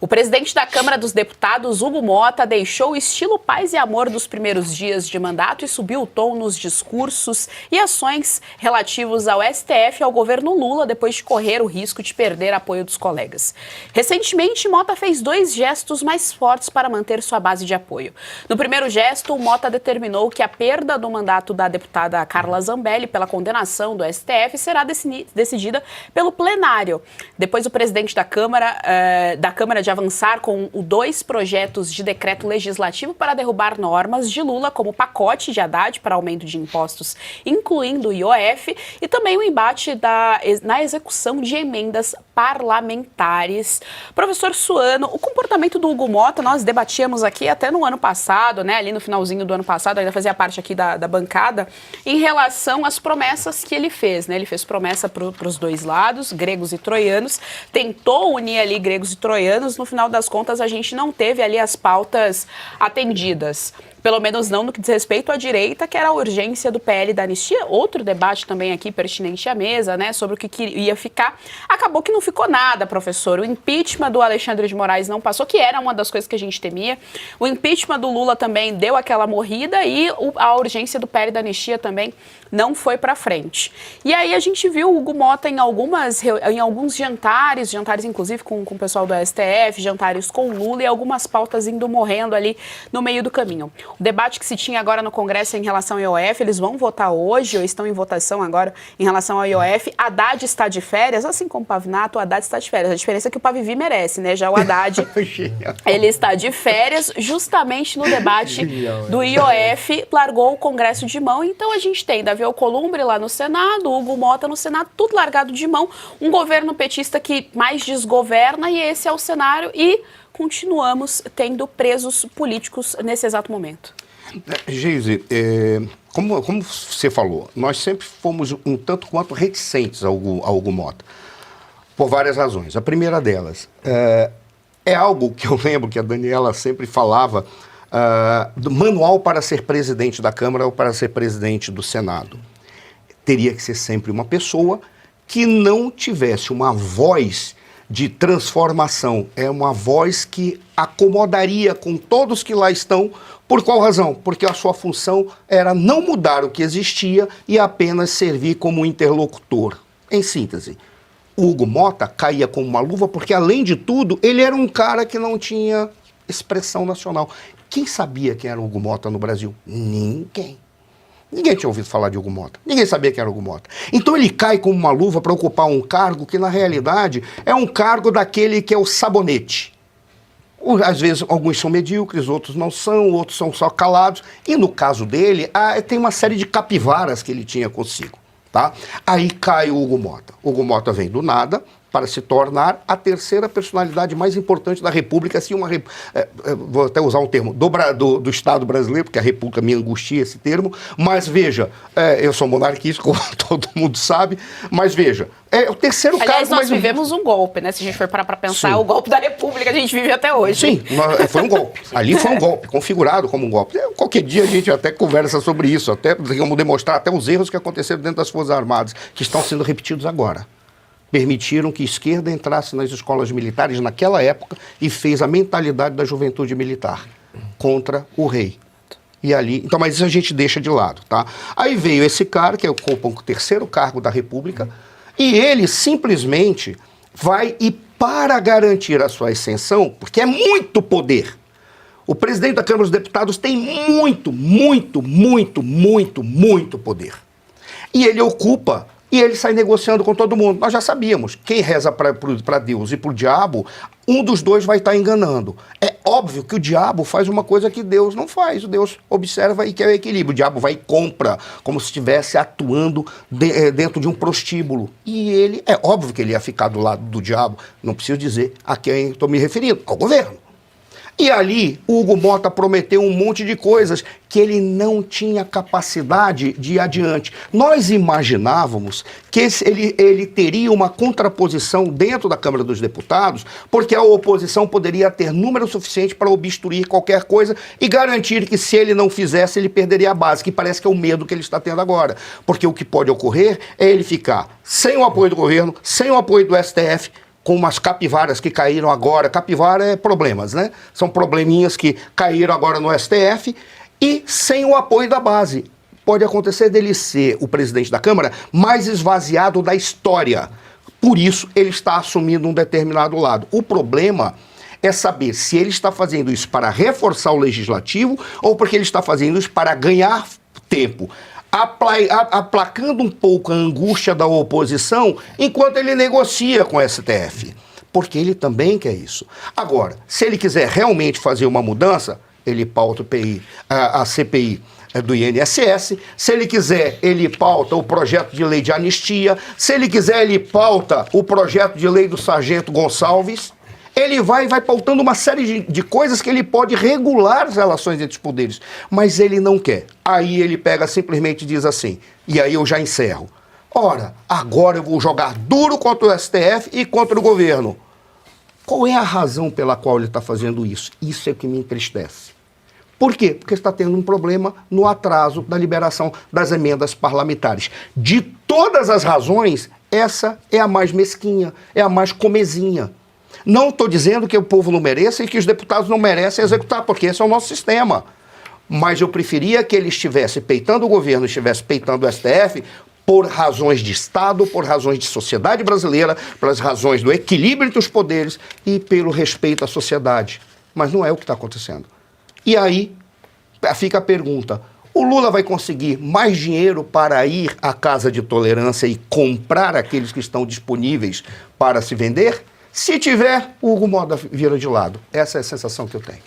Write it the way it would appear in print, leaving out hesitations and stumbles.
O presidente da Câmara dos Deputados, Hugo Motta, deixou o estilo paz e amor dos primeiros dias de mandato e subiu o tom nos discursos e ações relativos ao STF e ao governo Lula, depois de correr o risco de perder apoio dos colegas. Recentemente, Motta fez 2 gestos mais fortes para manter sua base de apoio. No primeiro gesto, o Motta determinou que a perda do mandato da deputada Carla Zambelli pela condenação do STF será decidida pelo plenário. Depois, o presidente da Câmara de avançar com 2 projetos de decreto legislativo para derrubar normas de Lula, como o pacote de Haddad para aumento de impostos, incluindo o IOF, e também o embate na execução de emendas parlamentares. Professor Suano, o comportamento do Hugo Motta, nós debatíamos aqui até no ano passado, né, ali no finalzinho do ano passado, ainda fazia parte aqui da bancada, em relação às promessas que ele fez, né? Ele fez promessa para os 2 lados, gregos e troianos, tentou unir ali gregos e troianos. No final das contas, a gente não teve ali as pautas atendidas. Pelo menos não no que diz respeito à direita, que era a urgência do PL da anistia. Outro debate também aqui pertinente à mesa, né, sobre o que ia ficar. Acabou que não ficou nada, professor. O impeachment do Alexandre de Moraes não passou, que era uma das coisas que a gente temia. O impeachment do Lula também deu aquela morrida e a urgência do PL da anistia também não foi para frente. E aí a gente viu o Hugo Motta em alguns jantares inclusive com o pessoal do STF, jantares com Lula e algumas pautas indo morrendo ali no meio do caminho. O debate que se tinha agora no Congresso em relação ao IOF, eles vão votar hoje, ou estão em votação agora em relação ao IOF. Haddad está de férias, assim como o Pavinato, o Haddad está de férias. A diferença é que o Pavivi merece, né? Já o Haddad, ele está de férias justamente no debate do IOF, largou o Congresso de mão. Então a gente tem Davi Alcolumbre lá no Senado, Hugo Motta no Senado, tudo largado de mão. Um governo petista que mais desgoverna, e esse é o cenário, e continuamos tendo presos políticos nesse exato momento. Geise, como você falou, nós sempre fomos um tanto quanto reticentes ao Hugo Motta, por várias razões. A primeira delas é algo que eu lembro que a Daniela sempre falava, do manual para ser presidente da Câmara ou para ser presidente do Senado. Teria que ser sempre uma pessoa que não tivesse uma voz de transformação, é uma voz que acomodaria com todos que lá estão. Por qual razão? Porque a sua função era não mudar o que existia e apenas servir como interlocutor. Em síntese, o Hugo Motta caía como uma luva porque, além de tudo, ele era um cara que não tinha expressão nacional. Quem sabia quem era o Hugo Motta no Brasil? Ninguém. Ninguém tinha ouvido falar de Hugo Motta. Ninguém sabia quem era Hugo Motta. Então ele cai como uma luva para ocupar um cargo que, na realidade, é um cargo daquele que é o sabonete. Às vezes, alguns são medíocres, outros não são, outros são só calados. E, no caso dele, tem uma série de capivaras que ele tinha consigo. Tá? Aí cai o Hugo Motta. O Hugo Motta vem do nada para se tornar a 3ª personalidade mais importante da República, assim, vou até usar um termo, do Estado brasileiro, porque a República me angustia esse termo, mas veja, eu sou monarquista, como todo mundo sabe, mas veja, é o 3º cargo... Aliás, nós vivemos um golpe, né? Se a gente for parar para pensar, sim, o golpe da República a gente vive até hoje. Sim, foi um golpe. Ali foi um golpe, configurado como um golpe. Qualquer dia a gente até conversa sobre isso, até vamos demonstrar até os erros que aconteceram dentro das Forças Armadas, que estão sendo repetidos agora. Permitiram que a esquerda entrasse nas escolas militares naquela época e fez a mentalidade da juventude militar contra o rei. E ali, então, mas isso a gente deixa de lado, tá? Aí veio esse cara, que ocupa o 3º cargo da República, e ele simplesmente vai, e para garantir a sua ascensão, porque é muito poder, o presidente da Câmara dos Deputados tem muito poder. E ele ocupa... E ele sai negociando com todo mundo. Nós já sabíamos, quem reza para Deus e para o diabo, um dos dois vai estar enganando. É óbvio que o diabo faz uma coisa que Deus não faz. Deus observa e quer o equilíbrio. O diabo vai e compra, como se estivesse atuando dentro de um prostíbulo. E ele, é óbvio que ele ia ficar do lado do diabo. Não preciso dizer a quem estou me referindo, ao governo. E ali, o Hugo Motta prometeu um monte de coisas que ele não tinha capacidade de ir adiante. Nós imaginávamos que ele teria uma contraposição dentro da Câmara dos Deputados, porque a oposição poderia ter número suficiente para obstruir qualquer coisa e garantir que, se ele não fizesse, ele perderia a base, que parece que é o medo que ele está tendo agora. Porque o que pode ocorrer é ele ficar sem o apoio do governo, sem o apoio do STF, como as capivaras que caíram agora. Capivara é problemas, né? São probleminhas que caíram agora no STF e sem o apoio da base. Pode acontecer dele ser o presidente da Câmara mais esvaziado da história. Por isso, ele está assumindo um determinado lado. O problema é saber se ele está fazendo isso para reforçar o legislativo ou porque ele está fazendo isso para ganhar tempo, aplacando um pouco a angústia da oposição enquanto ele negocia com o STF. Porque ele também quer isso. Agora, se ele quiser realmente fazer uma mudança, ele pauta a CPI do INSS, se ele quiser, ele pauta o projeto de lei de anistia, se ele quiser, ele pauta o projeto de lei do Sargento Gonçalves, ele vai pautando uma série de coisas que ele pode regular as relações entre os poderes, mas ele não quer. Aí ele pega simplesmente e diz assim, e aí eu já encerro, ora, agora eu vou jogar duro contra o STF e contra o governo. Qual é a razão pela qual ele está fazendo isso? Isso é o que me entristece. Por quê? Porque está tendo um problema no atraso da liberação das emendas parlamentares. De todas as razões, essa é a mais mesquinha, é a mais comezinha. Não estou dizendo que o povo não mereça e que os deputados não merecem executar, porque esse é o nosso sistema. Mas eu preferia que ele estivesse peitando o governo, estivesse peitando o STF, por razões de Estado, por razões de sociedade brasileira, pelas razões do equilíbrio entre os poderes e pelo respeito à sociedade. Mas não é o que está acontecendo. E aí fica a pergunta, o Lula vai conseguir mais dinheiro para ir à Casa de Tolerância e comprar aqueles que estão disponíveis para se vender? Se tiver, o Hugo Motta vira de lado. Essa é a sensação que eu tenho.